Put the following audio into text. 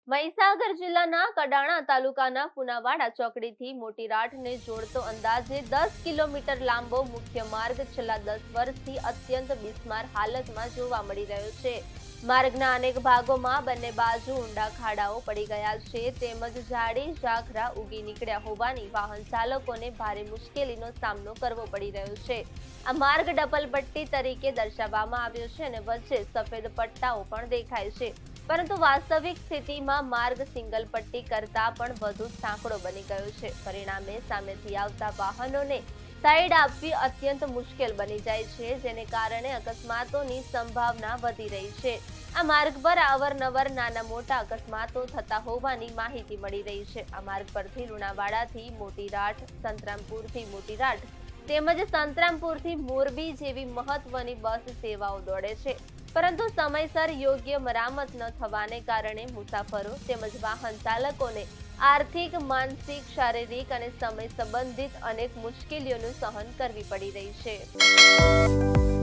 મહીસાગર જિલ્લાના કડાણા તાલુકાના પુનાવાડા ચોકડીથી મોટી રાઠને જોડતો અંદાજે 10 કિલોમીટર લાંબો મુખ્ય માર્ગ છેલ્લા 10 વર્ષથી અત્યંત બિસ્માર હાલતમાં જોવા મળી રહ્યો છે। માર્ગના અનેક ભાગોમાં બંને બાજુ ઊંડા ખાડાઓ પડી ગયા છે તેમજ ઝાડી ઝાખરા ઉગી નીકળ્યા હોવાની વાહન ચાલકોને ભારે મુશ્કેલીનો સામનો કરવો પડી રહ્યો છે। આ માર્ગ ડબલપટ્ટી તરીકે દર્શાવવામાં આવ્યો છે અને વચ્ચે સફેદ પટ્ટાઓ પણ દેખાય છે, પરંતુ વાસ્તવિક સ્થિતિમાં માર્ગ સિંગલ પટ્ટી કરતા પણ વધુ સાંકડો બની ગયો છે। પરિણામે સામેથી આવતા વાહનોને સાઈડ આપવી અત્યંત મુશ્કેલ બની જાય છે, જેને કારણે અકસ્માતોની સંભાવના વધી રહી છે। આ માર્ગ પર અવારનવાર નાના મોટા અકસ્માતો થતા હોવાની માહિતી મળી રહી છે। આ માર્ગ પરથી લુણાવાડાથી મોટી રાઠ, સંતરામપુરથી મોટી રાઠ તેમજ સંતરામપુરથી મોરબી જેવી મહત્વની બસ સેવાઓ દોડે છે, પરંતુ સમયસર યોગ્ય મરામત ન થવાને કારણે મુસાફરો તેમજ વાહન ચાલકોને આર્થિક, માનસિક, શારીરિક અને સમય સંબંધિત અનેક મુશ્કેલીઓનું સહન કરવી પડી રહી છે।